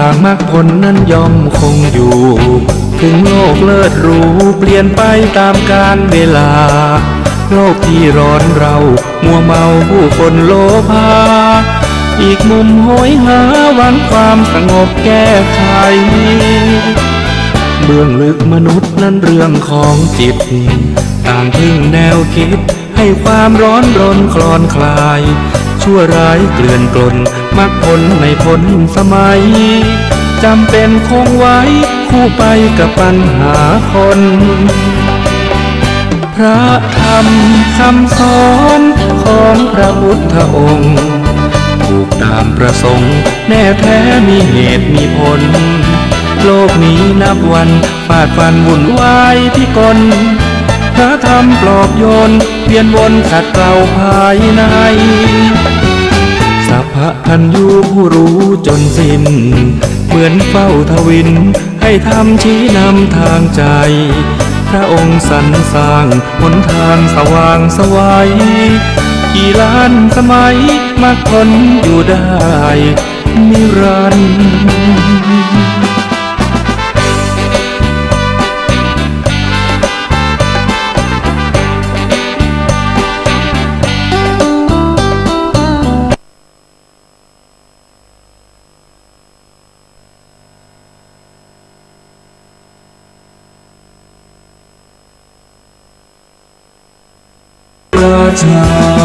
างมรรคผลนั้นย่อมคงอยู่ถึงโลกเลิศหรูเปลี่ยนไปตามกาลเวลาโลกที่ร้อนเรามัวเมาผู้คนโลภาอีกมุมโหยหาหวังความสงบแก้ไขเบื้องลึกมนุษย์นั้นเรื่องของจิตต่างพึ่งแนวคิดให้ความร้อนรนคลอนคลายชั่วร้ายเกลื่อนกลนมรรคผลไม่พ้นสมัยจำเป็นคงไว้คู่ไปกับปัญหาคนพระธรรมคำสอนของพระพุทธองค์ถูกตามประสงค์แน่แท้มีเหตุมีผลโลกนี้นับวันฟาดฟันวุ่นวายพิกลพระธรรมปลอบโยนเวียนวนขัดเกลาภายในสัพพะพันยูผู้รู้จนสิ้นเหมือนเฝ้าทวินให้ทำชี้นำทางใจพระองค์สรรสร้างหนทางสว่างไสวกี่ล้านสมัยมรรคผลอยู่ได้นิรันดร์ราชา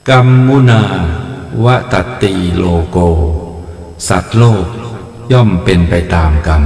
กัมมุนาวะตัตติโลโกสัตว์โลกย่อมเป็นไปตามกรรม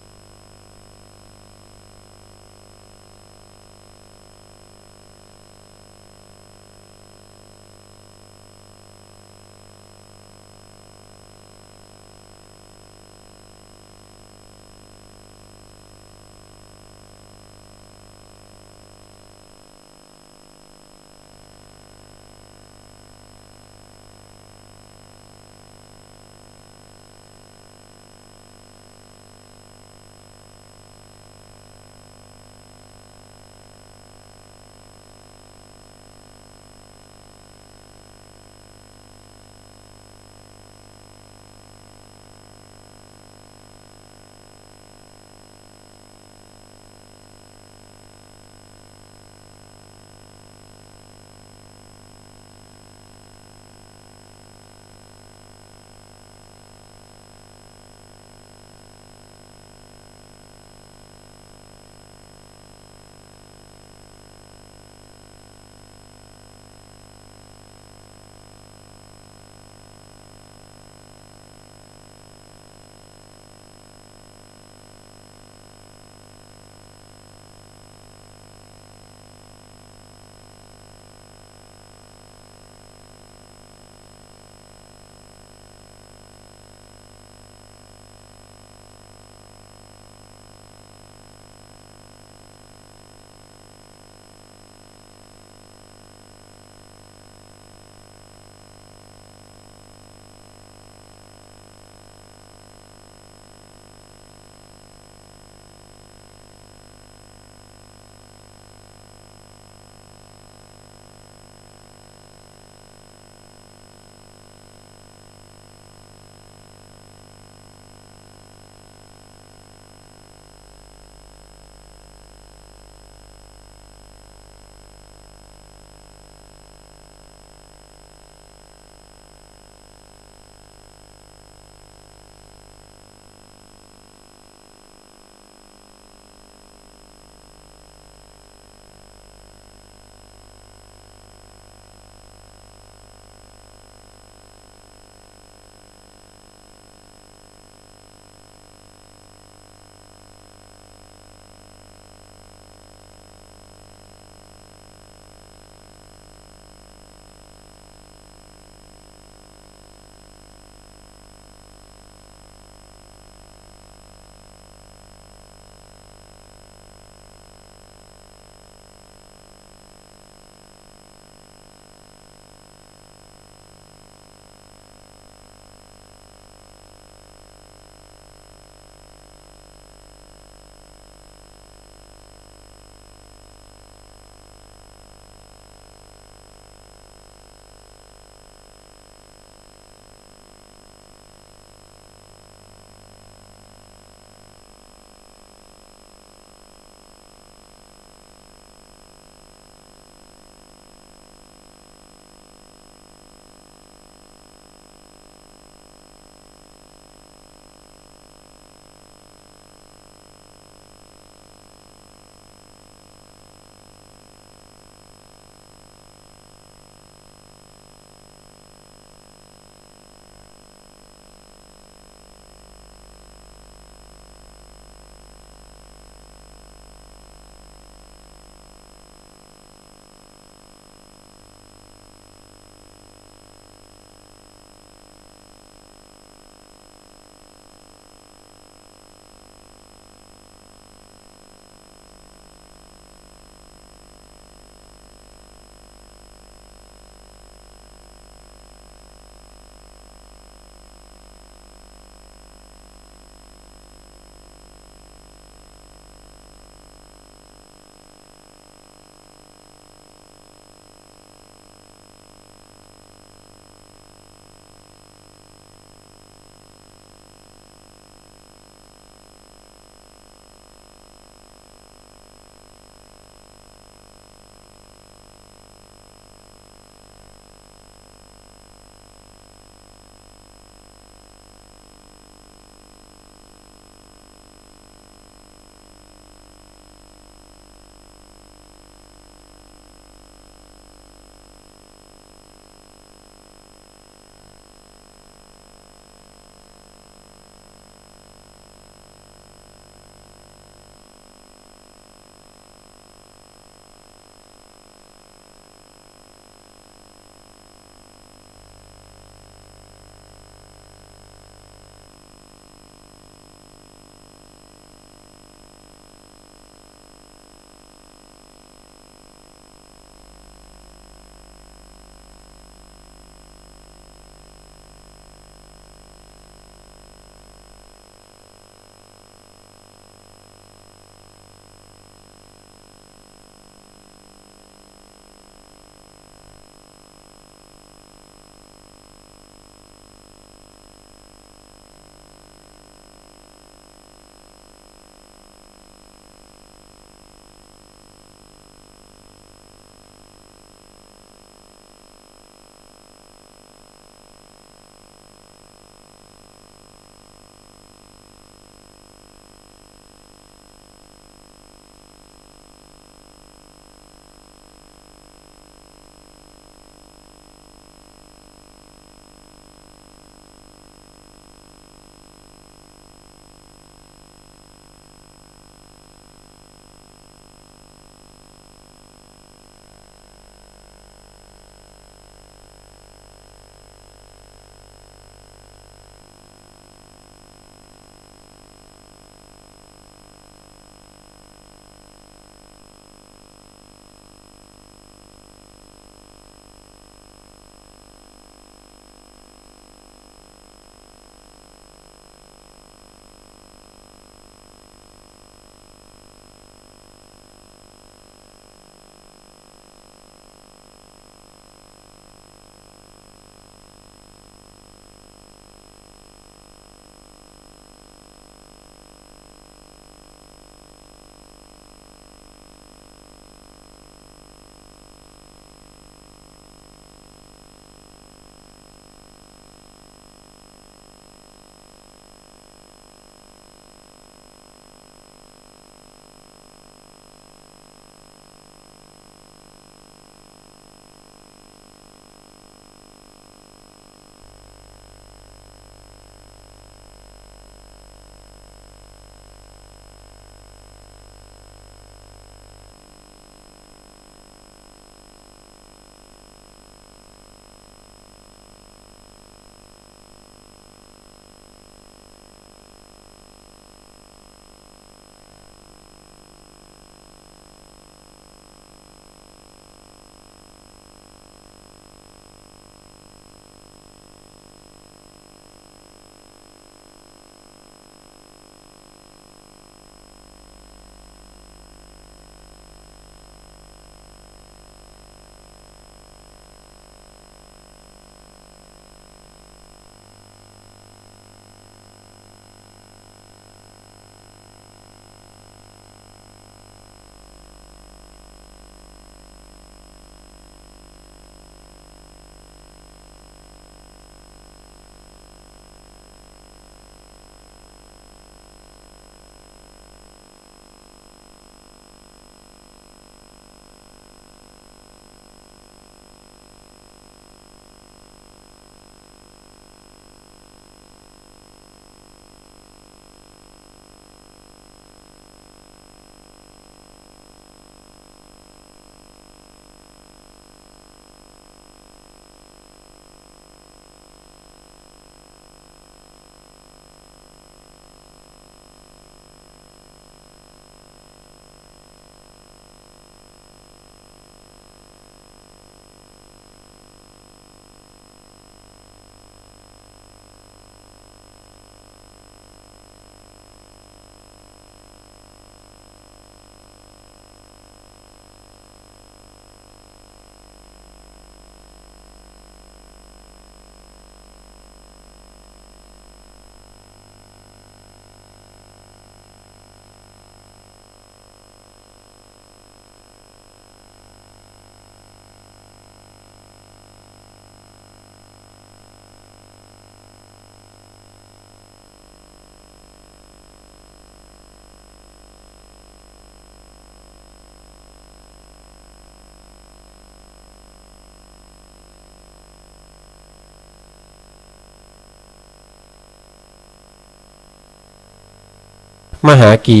มหากี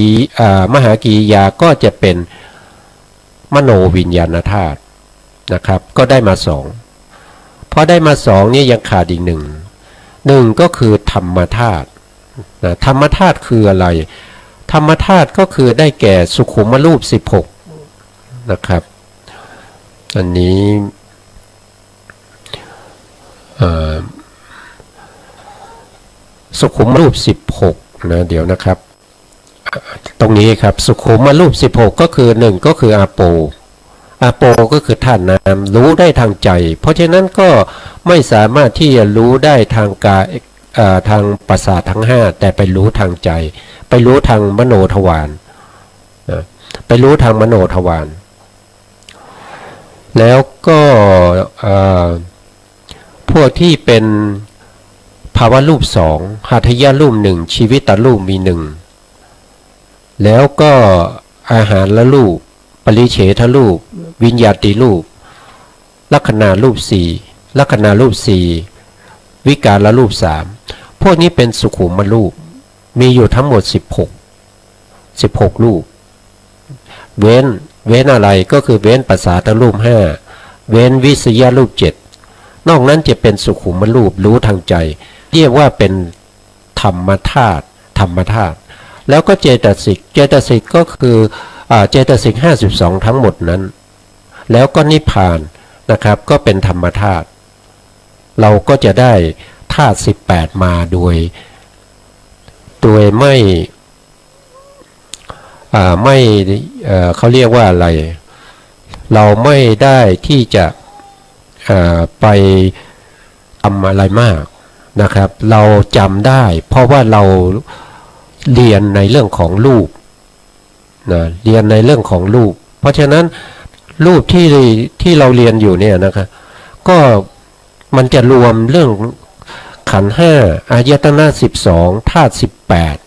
มหากียาก็จะเป็นมโนวิญญาณธาตุนะครับก็ได้มาสองพอได้มาสองนี่ยังขาดอีกหนึ่งก็คือธรรมธาตุนะธรรมธาตุคืออะไรธรรมธาตุก็คือได้แก่สุขุมรูป16นะครับอันนี้สุขุมรูป16นะเดี๋ยวนะครับตรงนี้ครับสุขุมรูป16ก็คือ1ก็คืออาโปก็คือธาตุน้ำรู้ได้ทางใจเพราะฉะนั้นก็ไม่สามารถที่จะรู้ได้ทางกายทางประสาททั้ง5แต่ไปรู้ทางใจไปรู้ทางมโนทวารไปรู้ทางมโนทวารแล้วก็พวกที่เป็นภาวะรูป2หัตถยรูป1ชีวิตรูปมี1แล้วก็อาหารละรูปปริเฉทรูปวิญญาติรูปลักขณารูป4ลักขณารูป4วิการละรูป3พวกนี้เป็นสุขุมรูปมีอยู่ทั้งหมด16รูปเว้นอะไรก็คือเว้นปัสสาทรูป5เว้นวิสยรูป7นอกนั้นจะเป็นสุขุมรูปรู้ทางใจเรียกว่าเป็นธรรมธาตุแล้วก็เจตสิกก็คือเจตสิก52ทั้งหมดนั้นแล้วก็นิพพานนะครับก็เป็นธรรมธาตุเราก็จะได้ธาตุ18มาโดยไม่เขาเรียกว่าอะไรเราไม่ได้ที่จะไปทำอะไรมากนะครับเราจำได้เพราะว่าเราเรียนในเรื่องของรูปนะเรียนในเรื่องของรูปเพราะฉะนั้นรูปที่เราเรียนอยู่เนี่ยนะครับก็มันจะรวมเรื่องขันธ์5อายตนะ12ธาตุ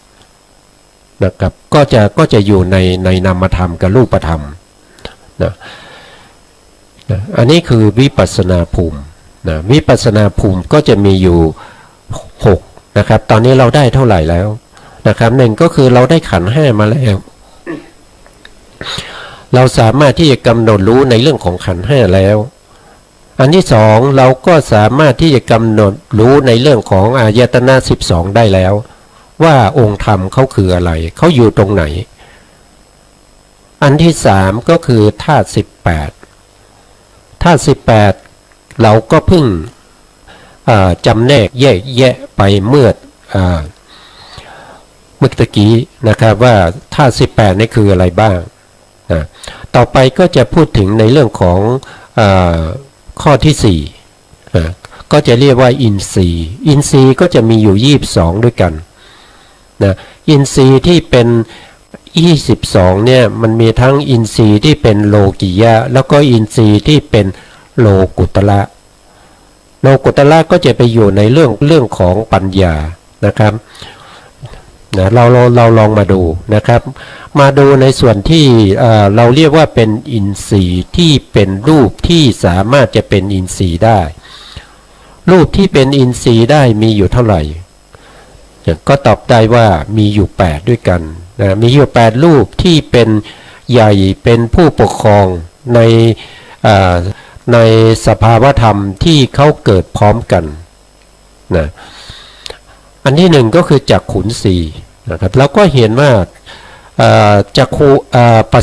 18นะครับก็จะอยู่ในนามธรรมกับรูปธรรมนะอันนี้คือวิปัสสนาภูมินะวิปัสสนาภูมิก็จะมีอยู่6นะครับตอนนี้เราได้เท่าไหร่แล้วนะครับ1ก็คือเราได้ขันธ์5มาแล้วเราสามารถที่จะกำหนดรู้ในเรื่องของขันธ์5แล้วอันที่2เราก็สามารถที่จะกำหนดรู้ในเรื่องของอายตนะ12ได้แล้วว่าองค์ธรรมเขาคืออะไรเขาอยู่ตรงไหนอันที่3ก็คือธาตุ18เราก็เพิ่งจำแนกแยะไปเมื่อตะกี้นะครับว่าธาตุ18นี่คืออะไรบ้างต่อไปก็จะพูดถึงในเรื่องของข้อที่4ก็จะเรียกว่าอินทรีย์ก็จะมีอยู่22ด้วยกันนะอินทรีย์ที่เป็น22เนี่ยมันมีทั้งอินทรีย์ที่เป็นโลกิยะแล้วก็อินทรีย์ที่เป็นโลกุตระก็จะไปอยู่ในเรื่องของปัญญานะครับนะเราลองมาดูนะครับมาดูในส่วนที่เราเรียกว่าเป็นอินทรีย์ที่เป็นรูปที่สามารถจะเป็นอินทรีย์ได้รูปที่เป็นอินทรีย์ได้มีอยู่เท่าไหร่ก็ตอบได้ว่ามีอยู่8ด้วยกันนะมีอยู่8รูปที่เป็นใหญ่เป็นผู้ปกครองในสภาวธรรมที่เขาเกิดพร้อมกันนะอันที่1ก็คือจักขุนสีนะครับเราก็เห็นว่าจักขุปร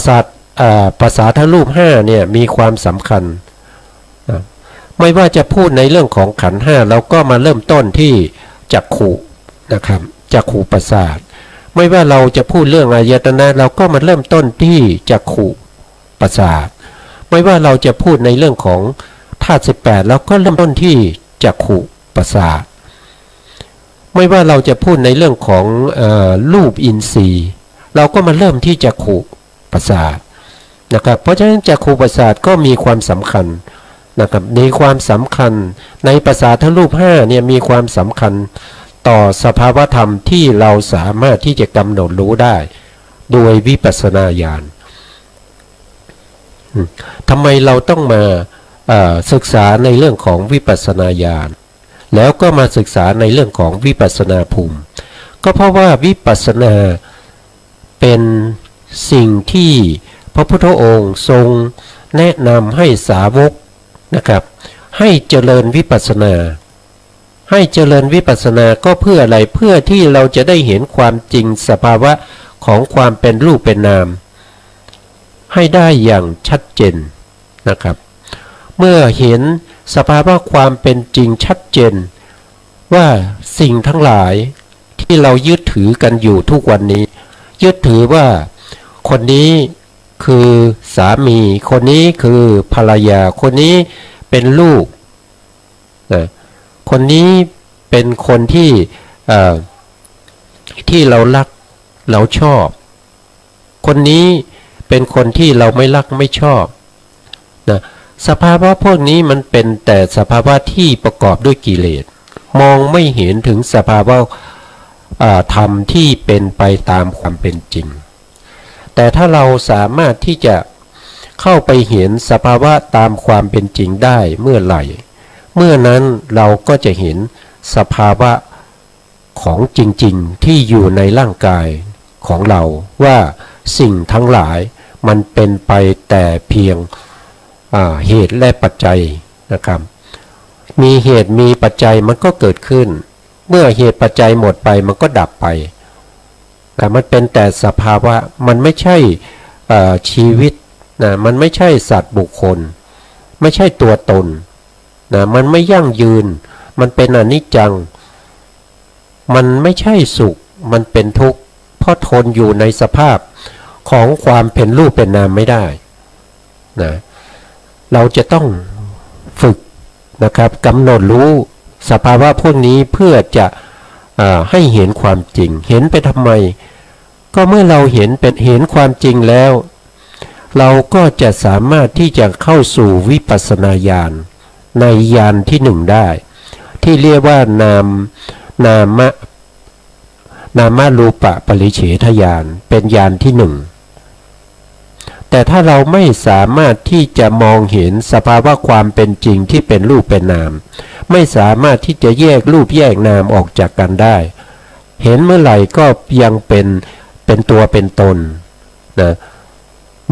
ะสาทรูป5เนี่ยมีความสำคัญนะไม่ว่าจะพูดในเรื่องของขันธ์5เราก็มาเริ่มต้นที่จักขุนะครับจักขุประสาทไม่ว่าเราจะพูดเรื่องอายตนะเราก็มาเริ่มต้นที่จักขุประสาทไม่ว่าเราจะพูดในเรื่องของธาตุ18เราก็เริ่มต้นที่จักขุประสาทไม่ว่าเราจะพูดในเรื่องของรูปอินทรีย์เราก็มาเริ่มที่จักขุประสาทนะครับเพราะฉะนั้นจักขุประสาทก็มีความสำคัญนะครับมีความสำคัญในประสาทรูป5เนี่ยมีความสำคัญต่อสภาวธรรมที่เราสามารถที่จะกำหนดรู้ได้โดยวิปัสสนาญาณทำไมเราต้องมาศึกษาในเรื่องของวิปัสสนาญาณแล้วก็มาศึกษาในเรื่องของวิปัสสนาภูมิก็เพราะว่าวิปัสสนา เป็นสิ่งที่พระพุทธองค์ทรงแนะนำให้สาวกนะครับให้เจริญวิปัสสนาให้เจริญวิปัสสนาก็เพื่ออะไรเพื่อที่เราจะได้เห็นความจริงสภาวะของความเป็นรูปเป็นนามให้ได้อย่างชัดเจนนะครับเมื่อเห็นสภาวะความเป็นจริงชัดเจนว่าสิ่งทั้งหลายที่เรายึดถือกันอยู่ทุกวันนี้ยึดถือว่าคนนี้คือสามีคนนี้คือภรรยาคนนี้เป็นลูกนะคนนี้เป็นคนที่เรารักเราชอบคนนี้เป็นคนที่เราไม่รักไม่ชอบนะสภาวะพวกนี้มันเป็นแต่สภาวะที่ประกอบด้วยกิเลสมองไม่เห็นถึงสภาวะธรรมที่เป็นไปตามความเป็นจริงแต่ถ้าเราสามารถที่จะเข้าไปเห็นสภาวะตามความเป็นจริงได้เมื่อไหร่เมื่อนั้นเราก็จะเห็นสภาวะของจริงๆที่อยู่ในร่างกายของเราว่าสิ่งทั้งหลายมันเป็นไปแต่เพียงเหตุและปัจจัยนะครับมีเหตุมีปัจจัยมันก็เกิดขึ้นเมื่อเหตุปัจจัยหมดไปมันก็ดับไปแต่มันเป็นแต่สภาวะมันไม่ใช่ชีวิตนะมันไม่ใช่สัตว์บุคคลไม่ใช่ตัวตนนะมันไม่ยั่งยืนมันเป็นอนิจจังมันไม่ใช่สุขมันเป็นทุกข์เพราะทนอยู่ในสภาพของความเป็นรูปเป็นนามไม่ได้นะเราจะต้องฝึกนะครับกำหนดรู้สภาวะพวกนี้เพื่อจะให้เห็นความจริงเห็นไปทำไมก็เมื่อเราเห็นความจริงแล้วเราก็จะสามารถที่จะเข้าสู่วิปัสสนาญาณในญาณที่หนึ่งได้ที่เรียกว่านามรูปปริเฉทญาณเป็นญาณที่หนึ่งแต่ถ้าเราไม่สามารถที่จะมองเห็นสภาวะความเป็นจริงที่เป็นรูปเป็นนามไม่สามารถที่จะแยกรูปแยกนามออกจากกันได้เห็นเมื่อไหร่ก็ยังเป็นตัวเป็นตนนะ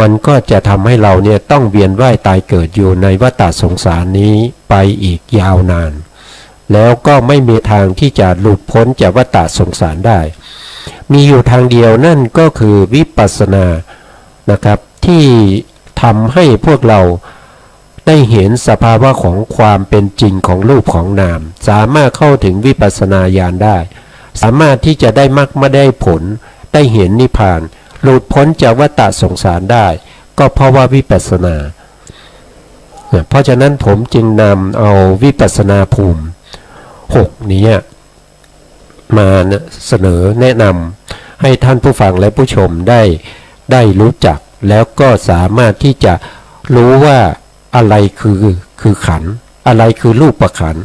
มันก็จะทำให้เราเนี่ยต้องเวียนว่ายตายเกิดอยู่ในวัฏสงสารนี้ไปอีกยาวนานแล้วก็ไม่มีทางที่จะหลุดพ้นจากวัฏสงสารได้มีอยู่ทางเดียวนั่นก็คือวิปัสสนานะครับที่ทำให้พวกเราได้เห็นสภาวะของความเป็นจริงของรูปของนามสามารถเข้าถึงวิปัสสนาญาณได้สามารถที่จะได้มรรคไม่ได้ผลได้เห็นนิพพานหลุดพ้นจากวัฏสงสารได้ก็เพราะว่าวิปัสสนาเพราะฉะนั้นผมจึงนำเอาวิปัสสนาภูมิ6นี้มาเสนอแนะนำให้ท่านผู้ฟังและผู้ชมได้รู้จักแล้วก็สามารถที่จะรู้ว่าอะไรคือขันธ์อะไรคือรูปขันธ์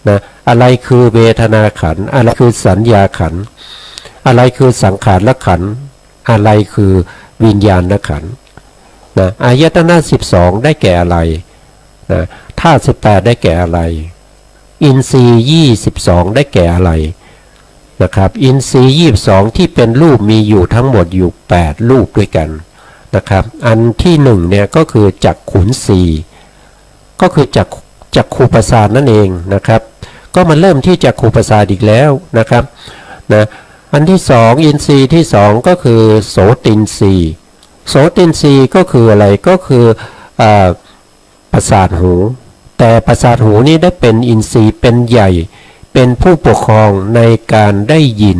นะอะไรคือเวทนาขันธ์อะไรคือสัญญาขันธ์อะไรคือสังขารขันธ์อะไรคือวิญญาณขันธ์นะอายตนะ12ได้แก่อะไรนะธาตุ18ได้แก่อะไรอินทรีย์22ได้แก่อะไรนะครับอินทรีย์22ที่เป็นรูปมีอยู่ทั้งหมดอยู่8รูปด้วยกันนะครับอันที่1เนี่ยก็คือจักขุนสีก็คือจักขูประสาทนั่นเองนะครับก็มาเริ่มที่จักขูประสาทอีกแล้วนะครับนะอันที่2อินทรีย์ที่2ก็คือโสตินทรีย์โสตินทรีย์ก็คืออะไรก็คือประสาทหูแต่ประสาทหูนี้ได้เป็นอินทรีย์เป็นใหญ่เป็นผู้ปกครองในการได้ยิน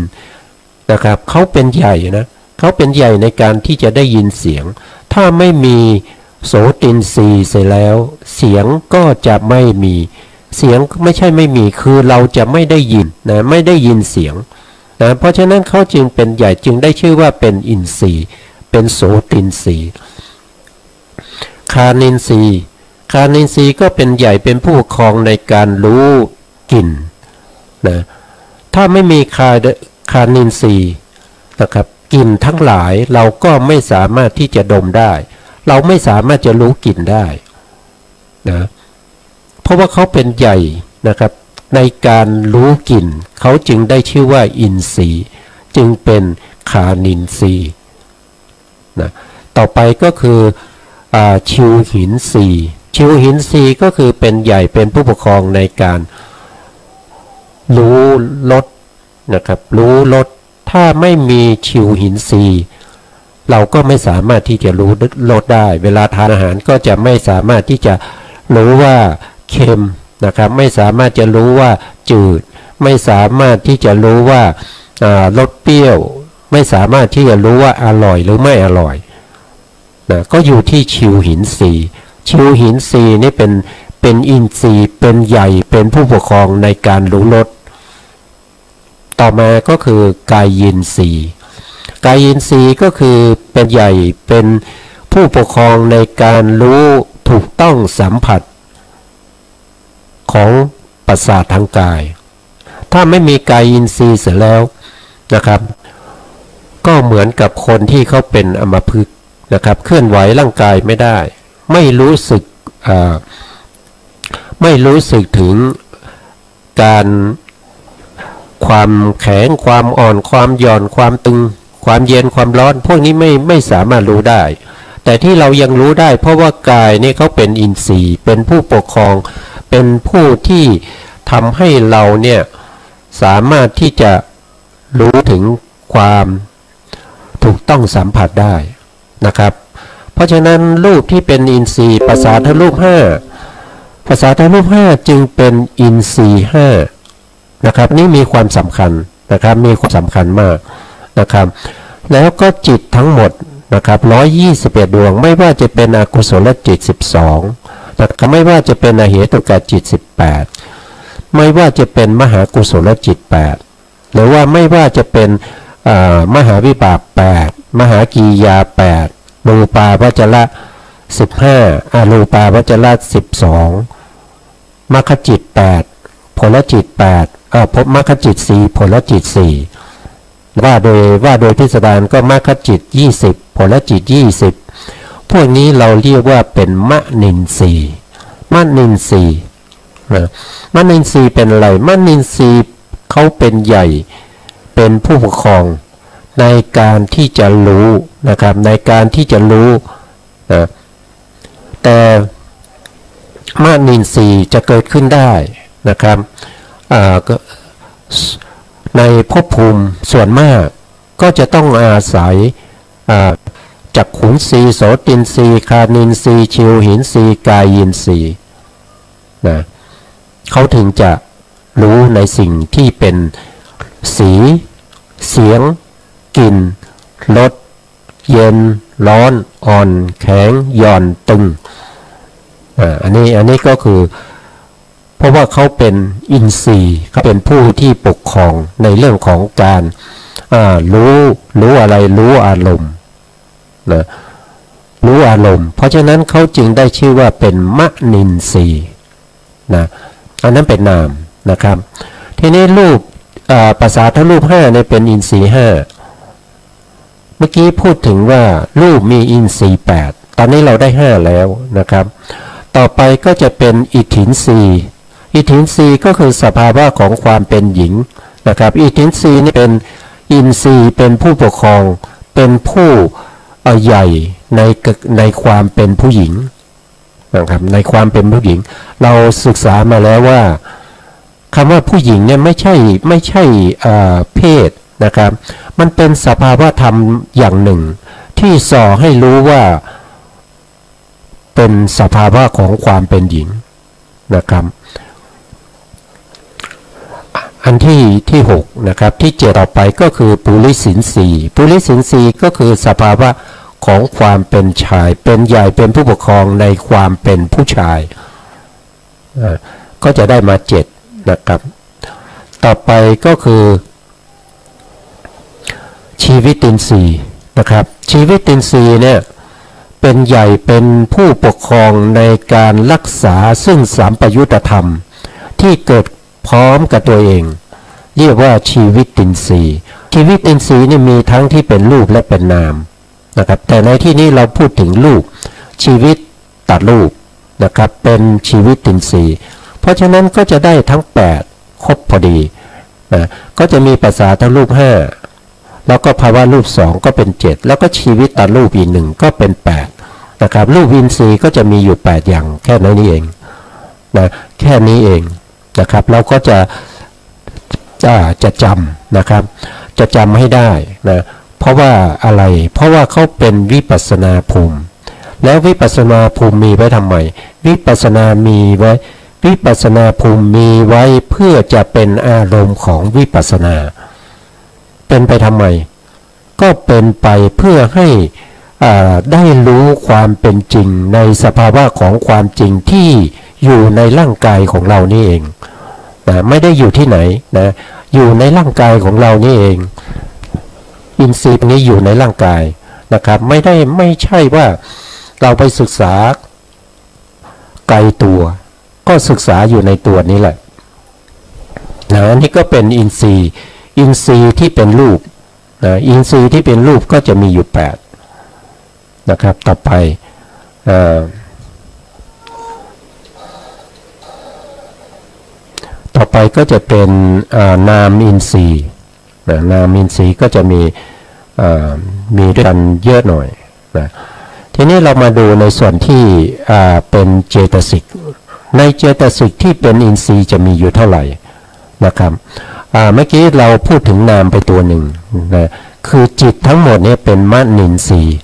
นะครับเขาเป็นใหญ่นะเขาเป็นใหญ่ในการที่จะได้ยินเสียงถ้าไม่มีโสตินทรีย์เสร็จแล้วเสียงก็จะไม่มีเสียงไม่ใช่ไม่มีคือเราจะไม่ได้ยินนะไม่ได้ยินเสียงนะเพราะฉะนั้นเขาจึงเป็นใหญ่จึงได้ชื่อว่าเป็นอินทรีย์เป็นโสตินทรีย์คานินทรีย์ก็เป็นใหญ่เป็นผู้ปกครองในการรู้กลิ่นนะถ้าไม่มีคานินทรีย์นะครับกลิ่นทั้งหลายเราก็ไม่สามารถที่จะดมได้เราไม่สามารถจะรู้กลิ่นได้นะเพราะว่าเขาเป็นใหญ่นะครับในการรู้กลิ่นเขาจึงได้ชื่อว่าอินทรีย์จึงเป็นคานินทรีย์ นะต่อไปก็คือชิวหินสีชิวหินสีก็คือเป็นใหญ่เป็นผู้ปกครองในการรู้ลดนะครับรู้ลดถ้าไม่มีชิวหินสีเราก็ไม่สามารถที่จะรู้ลดได้เวลาทานอาหารก็จะไม่สามารถที่จะรู้ว่าเค็มนะครับไม่สามารถจะรู้ว่าจืดไม่สามารถที่จะรู้ว่ารสเปรี้ยวไม่สามารถที่จะรู้ว่าอร่อยหรือไม่อร่อยนะก็อยู่ที่ชิวหินสีชิวหินสีนี่เป็นอินทรีย์เป็นใหญ่เป็นผู้ปกครองในการรู้รสต่อมาก็คือกายยินทรีย์กายยินทรีย์ก็คือเป็นใหญ่เป็นผู้ปกครองในการรู้ถูกต้องสัมผัสของประสาททางกายถ้าไม่มีกายยินทรีย์เสร็จแล้วนะครับก็เหมือนกับคนที่เขาเป็นอัมพฤกษ์นะครับเคลื่อนไหวร่างกายไม่ได้ไม่รู้สึกถึงการความแข็งความอ่อนความหย่อนความตึงความเย็นความร้อนพวกนี้ไม่สามารถรู้ได้แต่ที่เรายังรู้ได้เพราะว่ากายนี่เขาเป็นอินทรีย์เป็นผู้ปกครองเป็นผู้ที่ทำให้เราเนี่ยสามารถที่จะรู้ถึงความถูกต้องสัมผัสได้นะครับเพราะฉะนั้นรูปที่เป็นอินทรีย์ภาษาทรูป5ภาษาทรูป5จึงเป็นอินทรีย์5นะครับนี่มีความสำคัญนะครับมีความสำคัญมากนะครับแล้วก็จิตทั้งหมดนะครับ121ดวงไม่ว่าจะเป็นอกุศลจิต12นะครับไม่ว่าจะเป็นอเหตุกจิต18ไม่ว่าจะเป็นมหากุศลจิต8หรือว่าไม่ว่าจะเป็นมหาวิบาก8มหากียา8รูปาวจระ15อรูปาวจระ12มรรคจิต8ผลจิต8มรรคจิต4ผลจิต4ว่าโดยพิสดารก็มรรคจิต20ผลจิต20พวกนี้เราเรียกว่าเป็นมนินทรีย์มนินทรีย์มนินทรีย์เป็นอะไรมนินทรีย์เขาเป็นใหญ่เป็นผู้ปกครองในการที่จะรู้นะครับในการที่จะรู้นะแต่มนินทรีย์จะเกิดขึ้นได้นะครับในภพภูมิส่วนมากก็จะต้องอาศัยจักขุนทรีย์โสตินทรีย์คานินทรีย์ชิวหินทรีย์กายยินทรีย์นะเขาถึงจะรู้ในสิ่งที่เป็นสีเสียงกลิ่นรสเย็นร้อนอ่อนแข็งหย่อนตึงอันนี้ก็คือเพราะว่าเขาเป็นอินทรีย์เขาเป็นผู้ที่ปกครองในเรื่องของการรู้อะไรรู้อารมณ์นะรู้อารมณ์เพราะฉะนั้นเขาจึงได้ชื่อว่าเป็นมนินทรีย์นะอันนั้นเป็นนามนะครับทีนี้รูปภาษาทรูป5เนี่ยเป็นอินทรีย์5เมื่อกี้พูดถึงว่ารูปมีอินทรีย์8ตอนนี้เราได้5แล้วนะครับต่อไปก็จะเป็นอิทธินทรีย์อิทธินทรีย์ก็คือสภาวะของความเป็นหญิงนะครับอิทธินทรีย์นี่เป็นอินทรีย์เป็นผู้ปกครองเป็นผู้ใหญ่ในความเป็นผู้หญิงนะครับในความเป็นผู้หญิงเราศึกษามาแล้วว่าคำว่าผู้หญิงเนี่ยไม่ใช่เพศนะครับมันเป็นสภาวะธรรมอย่างหนึ่งที่ส่อให้รู้ว่าเป็นสภาวะของความเป็นหญิงนะครับอันที่6นะครับที่7ต่อไปก็คือปุริสินสีปุริสินสีก็คือสภาวะของความเป็นชายเป็นใหญ่เป็นผู้ปกครองในความเป็นผู้ชายก็จะได้มา7นะครับต่อไปก็คือชีวิตินทรีย์นะครับชีวิตินทรีย์เนี่ยเป็นใหญ่เป็นผู้ปกครองในการรักษาซึ่งสัมปยุตธรรมที่เกิดพร้อมกับตัวเองเรียกว่าชีวิตินทรีย์ชีวิตินทรีย์นี่มีทั้งที่เป็นรูปและเป็นนามนะครับแต่ในที่นี้เราพูดถึงรูปชีวิตตัดรูปนะครับเป็นชีวิตินทรีย์เพราะฉะนั้นก็จะได้ทั้ง8ครบพอดีนะก็จะมีภาษาทรูป5 แล้วก็ภาวะรูป2ก็เป็น7แล้วก็ชีวิตตรูปอีก1ก็เป็น8นะครับรูปอินทรีย์ก็จะมีอยู่8อย่างแค่นี้เองนะแค่นี้เองนะครับเราก็จะจำนะครับจะจำให้ได้นะเพราะว่าอะไรเพราะว่าเขาเป็นวิปัสสนาภูมิแล้ววิปัสสนาภูมิมีไว้ทำไมวิปัสสนามีไว้วิปัสสนาภูมิมีไว้เพื่อจะเป็นอารมณ์ของวิปัสสนาเป็นไปทำไมก็เป็นไปเพื่อให้ได้รู้ความเป็นจริงในสภาวะของความจริงที่อยู่ในร่างกายของเรานี่เองนะไม่ได้อยู่ที่ไหนนะอยู่ในร่างกายของเรานี่เองอินทรีย์นี้อยู่ในร่างกายนะครับไม่ใช่ว่าเราไปศึกษาไกลตัวก็ศึกษาอยู่ในตัวนี้แหละนะนี่ก็เป็นอินทรีย์ที่เป็นรูปนะอินทรีย์ที่เป็นรูปก็จะมีอยู่8นะครับต่อไปก็จะเป็นนามอินทรีย์นะนามอินทรีย์ก็จะมีด้วยกันเยอะหน่อยนะทีนี้เรามาดูในส่วนที่เป็นเจตสิกในเจตสิกที่เป็นอินทรีย์จะมีอยู่เท่าไหร่นะครับเมื่อกี้เราพูดถึงนามไปตัวหนึ่งนะคือจิตทั้งหมดเนี่ยเป็นมนินทรีย์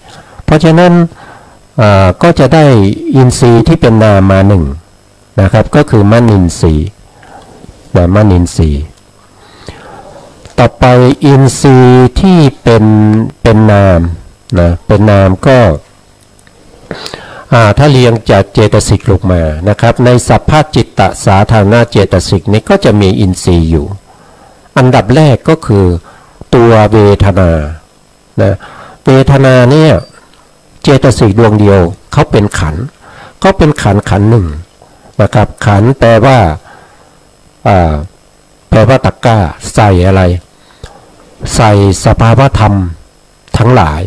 เพราะฉะนั้นก็จะได้อินทรีย์ที่เป็นนามมาหนึ่งนะครับก็คือมนินทรีย์นะมนินทรีย์ต่อไปอินทรีย์ที่เป็นนามนะเป็นนามก็ถ้าเรียงจากเจตสิกลงมานะครับในสัพพจิตตสาธารณเจตสิกนี้ก็จะมีอินทรีย์อยู่อันดับแรกก็คือตัวเวทนานะเวทนาเนี่ยเจตสิกดวงเดียวเขาเป็นขันธ์ก็เป็นขันธ์หนึ่งนะครับขันธ์แปลว่าตะกร้าใส่อะไรใส่สภาวธรรมทั้งหลาย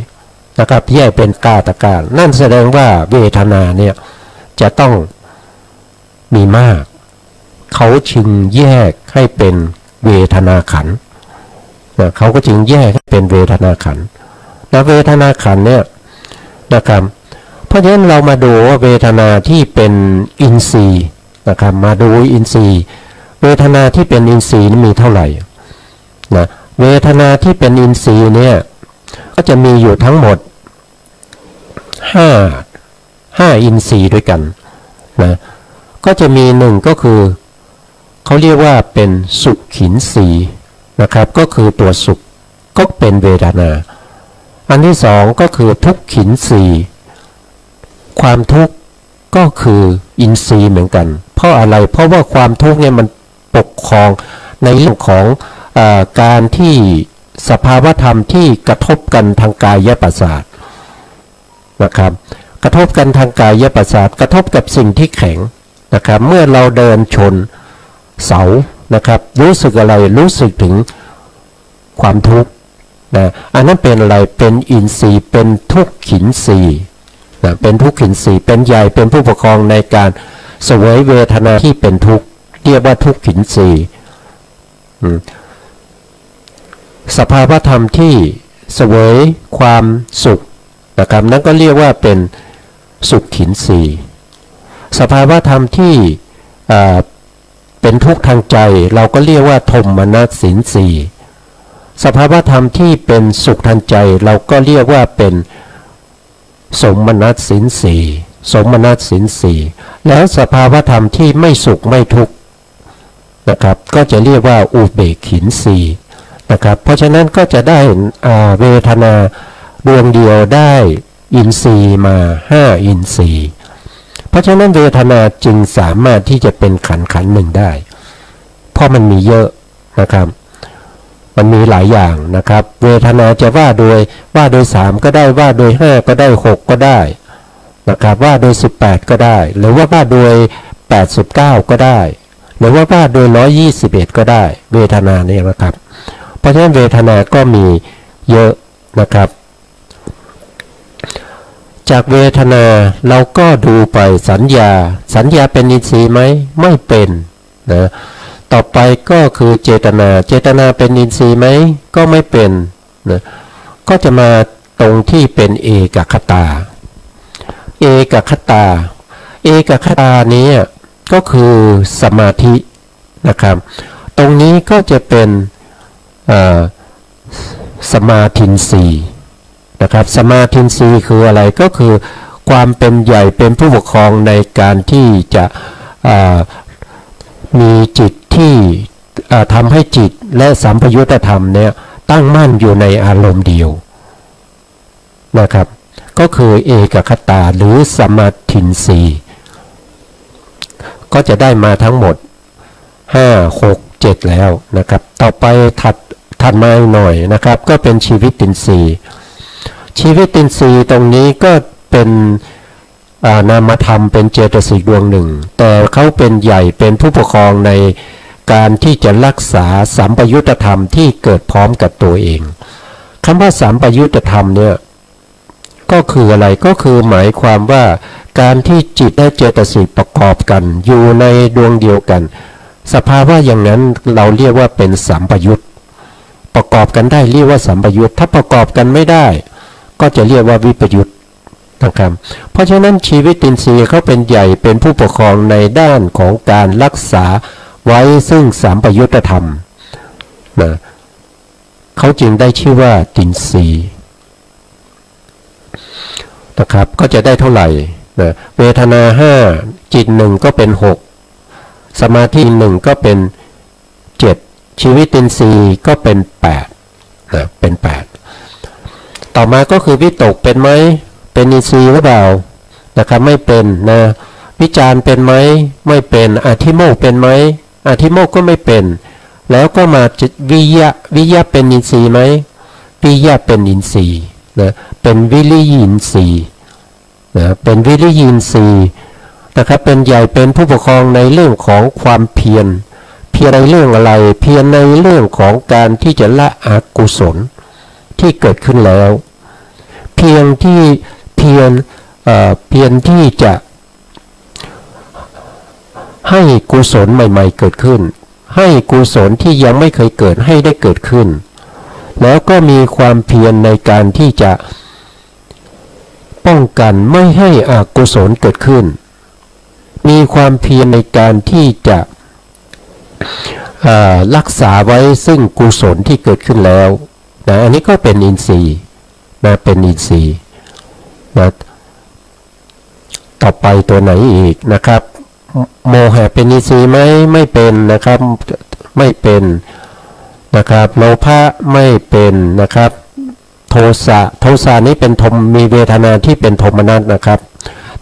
นะครับแยกเป็นตะกร้านั่นแสดงว่าเวทนาเนี่ยจะต้องมีมากเขาจึงแยกให้เป็นเวทนาขันธ์นะเขาก็จึงแยกให้เป็นเวทนาขันธ์แล้วเวทนาขันธ์เนี่ยนะครับเพราะฉะนั้นเรามาดูว่าเวทนาที่เป็นอินทรีย์นะครับมาดูอินทรีย์เวทนาที่เป็นอินทรีย์นี่มีเท่าไหร่นะเวทนาที่เป็นอินทรีย์เนี่ยก็จะมีอยู่ทั้งหมด5อินทรีย์ด้วยกันนะก็จะมีหนึ่งก็คือเขาเรียกว่าเป็นสุขขินทรีย์นะครับก็คือตัวสุขก็เป็นเวทนาอันที่สองก็คือทุกขินทรีย์ความทุกข์ก็คืออินทรีย์เหมือนกันเพราะอะไรเพราะว่าความทุกข์เนี่ยมันปกครองในเรื่องของการที่สภาวธรรมที่กระทบกันทางกายประสาทนะครับกระทบกันทางกายประสาทกระทบกับสิ่งที่แข็งนะครับเมื่อเราเดินชนเสานะครับรู้สึกอะไรรู้สึกถึงความทุกข์นะอันนั้นเป็นอะไรเป็นอินทรีย์เป็นทุกขินทรีย์นะเป็นทุกขินทรีย์เป็นใหญ่เป็นผู้ปกครองในการเสวยเวทนาที่เป็นทุกข์เรียกว่าทุกขินทรีย์สภาวธรรมที่เสวยความสุขนะครับนั่นก็เรียกว่าเป็นสุขขินทรีย์สภาวธรรมที่เป็นทุกข์ทางใจเราก็เรียกว่าโทมนัสสินทรีย์สภาวธรรมที่เป็นสุขทางใจเราก็เรียกว่าเป็นสมนัสสินทรีย์สมนัสสินทรีย์แล้วสภาวธรรมที่ไม่สุขไม่ทุกข์นะครับก็จะเรียกว่าอุเบกขินทรีย์นะครับเพราะฉะนั้นก็จะได้เวทนาดวงเดียวได้อินทรีย์มา5อินทรีย์เพราะฉะนั้นเวทนาจึงสามารถที่จะเป็นขันธ์หนึ่งได้เพราะมันมีเยอะนะครับมันมีหลายอย่างนะครับเวทนาจะว่าโดย3ก็ได้ว่าโดย5ก็ได้6ก็ได้นะครับว่าโดย18ก็ได้หรือว่าโดย89ก็ได้หรือว่าโดย121ก็ได้เวทนาเนี่ยนะครับเพราะฉะนั้นเวทนาก็มีเยอะนะครับจากเวทนาเราก็ดูไปสัญญาเป็นอินทรีย์ไหมไม่เป็นนะต่อไปก็คือเจตนาเป็นอินทรีย์ไหมก็ไม่เป็น นะก็จะมาตรงที่เป็นเอกคตาเอกคตานี้ก็คือสมาธินะครับตรงนี้ก็จะเป็นสมาธินทรีย์นะครับสมาธินทรีย์คืออะไรก็คือความเป็นใหญ่เป็นผู้ปกครองในการที่จะมีจิตที่ทำให้จิตและสัมปยุตธรรมเนี่ยตั้งมั่นอยู่ในอารมณ์เดียวนะครับก็คือเอกคตาหรือสมาธินทรีย์ก็จะได้มาทั้งหมด5 6 7แล้วนะครับต่อไปถัดมาหน่อยนะครับก็เป็นชีวิตินทรีย์ตรงนี้ก็เป็นนามธรรมเป็นเจตสิกดวงหนึ่งแต่เขาเป็นใหญ่เป็นผู้ปกครองในการที่จะรักษาสัมปยุตธรรมที่เกิดพร้อมกับตัวเองคำว่าสัมปยุตธรรมเนี่ยก็คืออะไรก็คือหมายความว่าการที่จิตและเจตสิกประกอบกันอยู่ในดวงเดียวกันสภาวะอย่างนั้นเราเรียกว่าเป็นสัมปยุตประกอบกันได้เรียกว่าสัมปยุตถ้าประกอบกันไม่ได้ก็จะเรียกว่าวิปยุตนะครับเพราะฉะนั้นชีวิตินทรีย์เขาเป็นใหญ่เป็นผู้ปกครองในด้านของการรักษาไว้ซึ่งสัมปยุตธรรมนะเขาจึงได้ชื่อว่าตินทรีย์นะครับก็จะได้เท่าไหร่นะเวทนา5จิต1ก็เป็น6สมาธิ1ก็เป็น7ชีวิตินทรีย์ก็เป็น8นะเป็น8ต่อมาก็คือวิตกเป็นไหมเป็นอินทรีย์หรือเปล่านะครับไม่เป็นนะวิจารเป็นไหมไม่เป็นอธิโมกข์เป็นไหมอธิโมกข์ก็ไม่เป็นแล้วก็มาวิยะเป็นอินทรีย์ไหมวิยะเป็นอินทรีย์นะเป็นวิริยินทรีย์นะเป็นวิริยินทรีย์นะครับเป็นใหญ่เป็นผู้ปกครองในเรื่องของความเพียรในเรื่องอะไรเพียรในเรื่องของการที่จะละอกุศลที่เกิดขึ้นแล้วเพียรที่จะให้กุศลใหม่ๆเกิดขึ้นให้กุศลที่ยังไม่เคยเกิดให้ได้เกิดขึ้นแล้วก็มีความเพียรในการที่จะป้องกันไม่ให้อกุศลเกิดขึ้นมีความเพียรในการที่จะรักษาไว้ซึ่งกุศลที่เกิดขึ้นแล้วนะอันนี้ก็เป็นอินทรีย์นะเป็นอินทรีย์นะต่อไปตัวไหนอีกนะครับโมหะเป็นอินทรีย์ไหมไม่เป็นนะครับไม่เป็นนะครับโลภะไม่เป็นนะครับโทสะนี้เป็นมีเวทนาที่เป็นโทมนัสนะครับ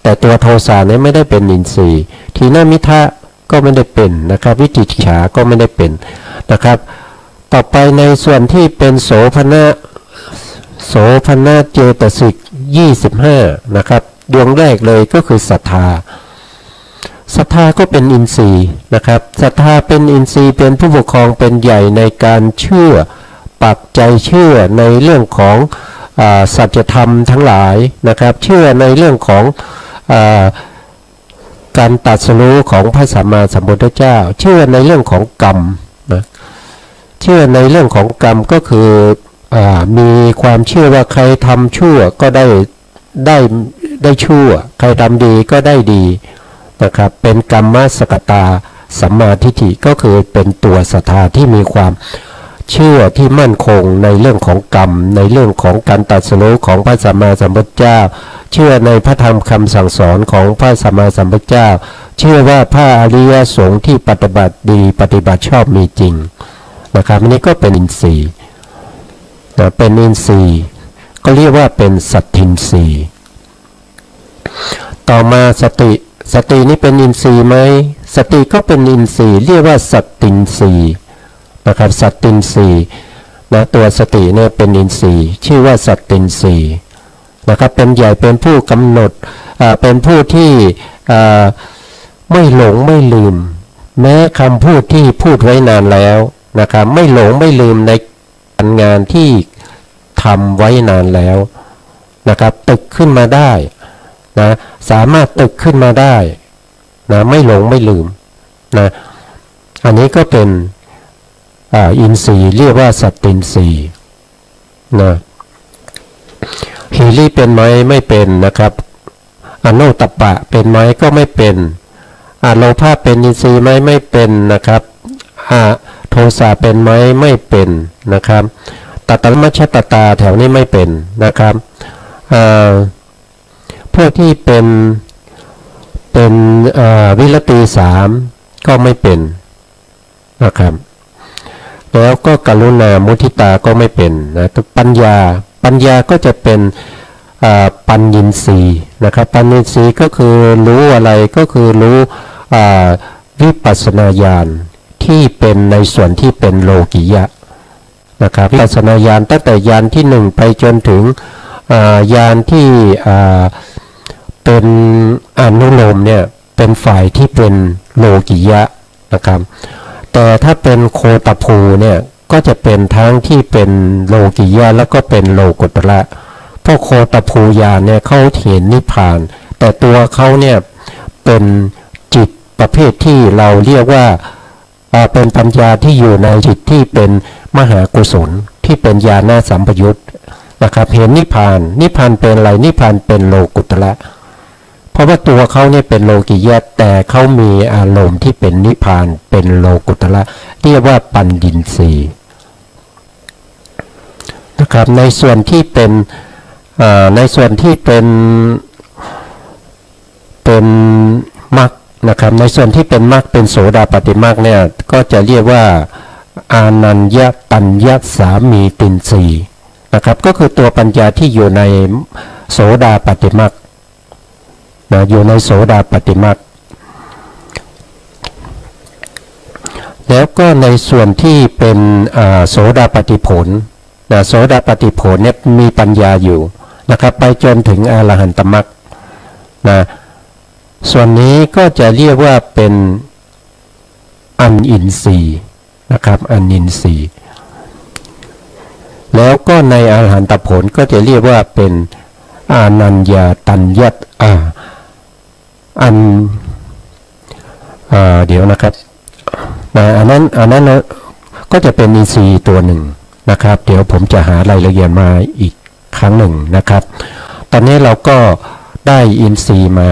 แต่ตัวโทสะนี้ไม่ได้เป็นอินทรีย์ทีนามิทะก็ไม่ได้เป็นนะครับวิจิกิจฉาก็ไม่ได้เป็นนะครับต่อไปในส่วนที่เป็นโสภณะเจตสิก25นะครับดวงแรกเลยก็คือศรัทธาก็เป็นอินทรีย์นะครับศรัทธาเป็นอินทรีย์เป็นผู้ปกครองเป็นใหญ่ในการเชื่อปักใจเชื่อในเรื่องของสัจธรรมทั้งหลายนะครับเชื่อในเรื่องของการตรัสรู้ของพระสัมมาสัมพุทธเจ้าเชื่อในเรื่องของกรรมนะเชื่อในเรื่องของกรรมก็คือมีความเชื่อว่าใครทำชั่วก็ได้ชั่วใครทำดีก็ได้ดีนะครับเป็นกรรมสกตาสัมมาทิฏฐิก็คือเป็นตัวศรัทธาที่มีความเชื่อที่มั่นคงในเรื่องของกรรมในเรื่องของการตรัสรู้ของพระสัมมาสัมพุทธเจ้าเชื่อในพระธรรมคำสั่งสอนของพระสัมมาสัมพุทธเจ้าเชื่อว่าพระอริยสงฆ์ที่ปฏิบัติดีปฏิบัติชอบมีจริงนะครับอันนี้ก็เป็นอินทรีย์นะเป็นอินทรีย์ก็เรียกว่าเป็นสัตทินทรีย์ต่อมาสตินี่เป็นอินทรีย์ไหมสติก็เป็นอินทรีย์เรียกว่าสัตตินทรีย์นะครับสัตตินทรีย์นะตัวสติเนี่ยเป็นอินทรีย์ชื่อว่าสัตตินทรีย์นะครับเป็นใหญ่เป็นผู้กำหนดเป็นผู้ที่ไม่หลงไม่ลืมแม้คำพูดที่พูดไว้นานแล้วนะครับไม่หลงไม่ลืมในการงานที่ทำไว้นานแล้วนะครับตึกขึ้นมาได้นะสามารถตึกขึ้นมาได้นะไม่หลงไม่ลืมนะอันนี้ก็เป็นอินทรีย์เรียกว่าสัตตินทรีย์ นะหิริเป็นไหมไม่เป็นนะครับอโนตตัปปะเป็นไหมก็ไม่เป็นโลภะเป็นอินทรีย์ไหมไม่เป็นนะครับโทสะเป็นไหมไม่เป็นนะครับตัตตมัชฌตตาแถวนี้ไม่เป็นนะครับพวกที่เป็นวิรติสามก็ไม่เป็นนะครับแล้วก็กรุณามุทิตาก็ไม่เป็นนะปัญญาก็จะเป็นปัญญินทรีย์นะครับปัญญินทรีย์ก็คือรู้อะไรก็คือรู้วิปัสสนาญาณที่เป็นในส่วนที่เป็นโลกิยะนะครับวิปัสสนาญาณตั้งแต่ญาณที่หนึ่งไปจนถึงญาณที่เป็นอนุโลมเนี่ยเป็นฝ่ายที่เป็นโลกิยะนะครับแต่ถ้าเป็นโคตภูเนี่ยก็จะเป็นทั้งที่เป็นโลกิยะแล้วก็เป็นโลกุตระพวกโคตภูญาณเนี่ยเขาเห็นนิพพานแต่ตัวเขาเนี่ยเป็นจิตประเภทที่เราเรียกว่าเป็นปัญญาที่อยู่ในจิตที่เป็นมหากุศลที่เป็นญาณสัมปยุตนะครับเห็นนิพพานเป็นอะไรนิพพานเป็นโลกุตระเพราะว่าตัวเขาเนี่ยเป็นโลกิยะแต่เขามีอารมณ์ที่เป็นนิพพานเป็นโลกุตระเรียกว่าปัญญินทรีย์นะครับในส่วนที่เป็นมรรคนะครับในส่วนที่เป็นมรรคเป็นโสดาปัตติมรรคเนี่ยก็จะเรียกว่าอานัญญปัญญสามีตินทรีย์นะครับก็คือตัวปัญญาที่อยู่ในโสดาปัตติมรรคนะอยู่ในโสดาปัตติมรรคแล้วก็ในส่วนที่เป็นโสดาปัตติผลนะโสดาปัตติผลเนี่ยมีปัญญาอยู่นะครับไปจนถึงอรหันตมรรคนะส่วนนี้ก็จะเรียกว่าเป็นอันอินทรีย์นะครับอันอินทรีย์แล้วก็ในอรหันตผลก็จะเรียกว่าเป็นอานัญญาตัญญเดี๋ยวนะครับอันนั้นก็จะเป็นอินทรีย์ตัวหนึ่งนะครับเดี๋ยวผมจะหารายละเอียดมาอีกครั้งหนึ่งนะครับตอนนี้เราก็ได้อินทรีย์มา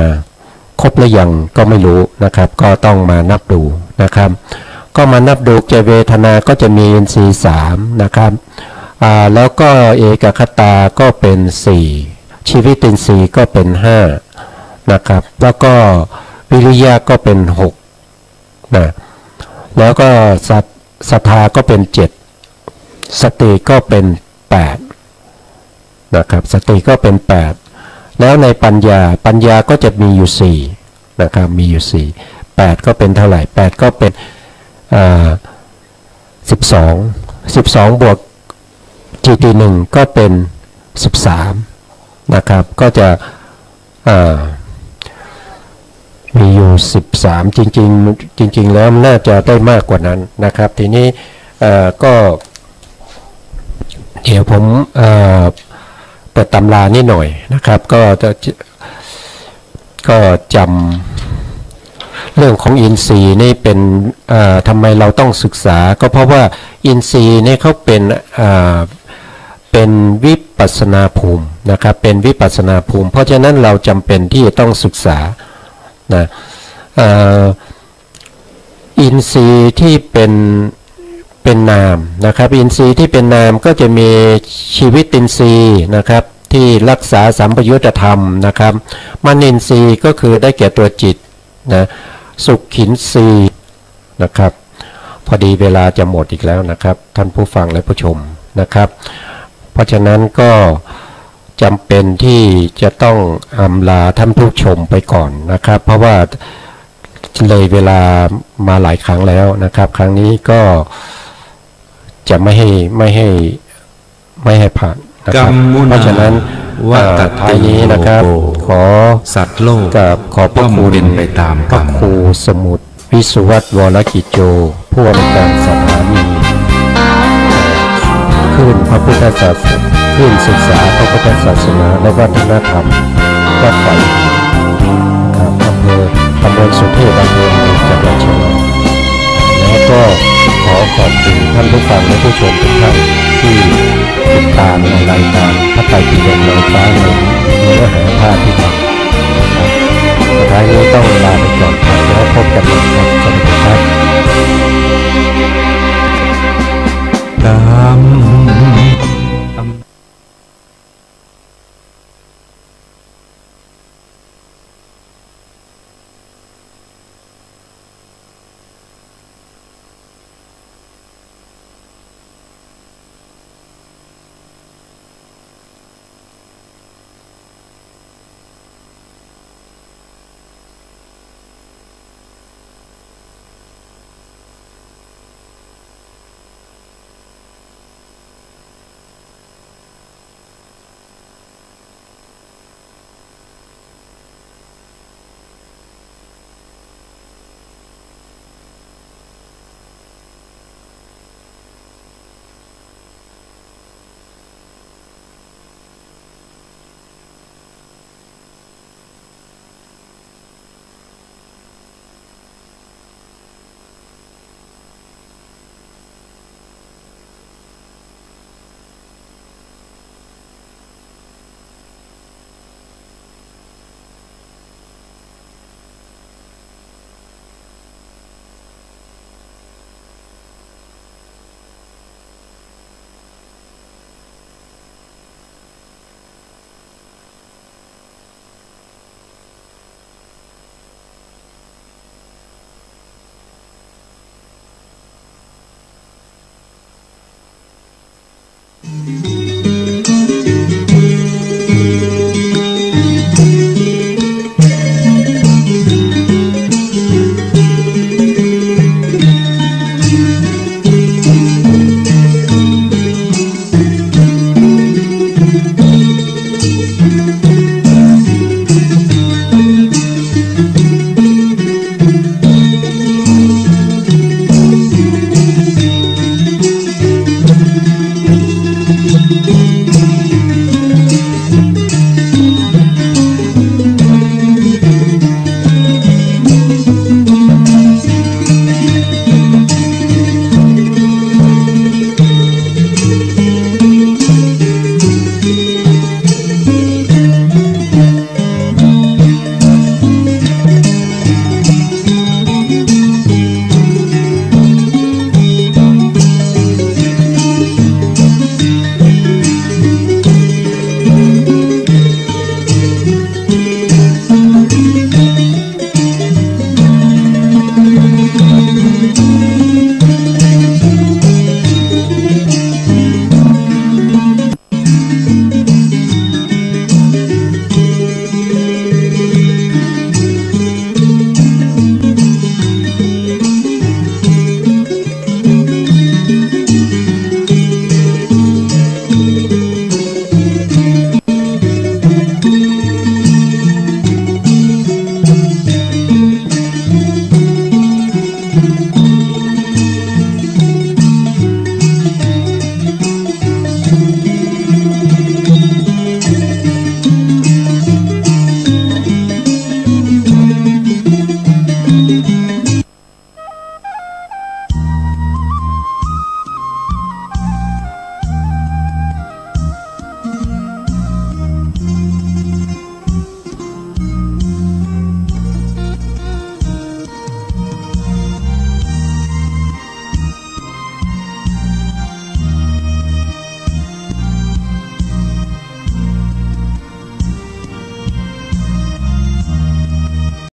ครบหรือยังก็ไม่รู้นะครับก็ต้องมานับดูนะครับก็มานับดูเจเวทนาก็จะมีอินทรีย์3นะครับแล้วก็เอกคตาก็เป็น4ชีวิตินทรีย์ก็เป็น5นะครับแล้วก็วิริยะก็เป็น6นะแล้วก็ศรัทธาก็เป็น7สติก็เป็น8นะครับสติก็เป็น8แล้วในปัญญาก็จะมีอยู่4นะครับมีอยู่4 8ก็เป็นเท่าไหร่8ก็เป็น12บวก1ก็เป็น13นะครับก็จะมีอยู่13จริงแล้วน่าจะได้มากกว่านั้นนะครับทีนี้ก็เดี๋ยวผมเปิดตำรานิดหน่อยนะครับก็จำเรื่องของอินทรีย์นี่เป็นทำไมเราต้องศึกษาก็เพราะว่าอินทรีย์นี่เขาเป็นวิปัสสนาภูมินะครับเป็นวิปัสสนาภูมิเพราะฉะนั้นเราจำเป็นที่จะต้องศึกษานะอินทรีย์ที่เป็นนามนะครับอินทรีย์ที่เป็นนามก็จะมีชีวิตินทรีย์นะครับที่รักษาสัมปยุตธรรมนะครับมนินทรีย์ก็คือได้แก่ตัวจิตนะสุขขินทรีย์นะครับพอดีเวลาจะหมดอีกแล้วนะครับท่านผู้ฟังและผู้ชมนะครับเพราะฉะนั้นก็จำเป็นที่จะต้องอำลาท่านผู้ชมไปก่อนนะครับเพราะว่าเลยเวลามาหลายครั้งแล้วนะครับครั้งนี้ก็จะไม่ให้ผ่านนะครับเพราะฉะนั้นว่าท้ายนี้นะครับขอสัตว์โลกกับขอพระคุณเป็นไปตามพระครูสมุทรวิสุวัตรวรกิจโจผู้อำนวยการสถานีคลื่นพระพุทธศาสนาคลื่นศึกษาพระพุทธศาสนาและวัฒนธรรมวัดไฟครับอำเภอตำบลสุเทพอำเภอเมืองจังหวัดเชียงรายแล้วก็ขอขอบคุณท่านผู้ฟังและผู้ชมทุกท่านที่ ที่ติดตามในรายการพระไตรปิฎกลอยฟ้าในเนื้อหาภาพที่ทำสุดท้ายนี้ต้องลาไปก่อนครับแล้วพบกันใหม่ครับ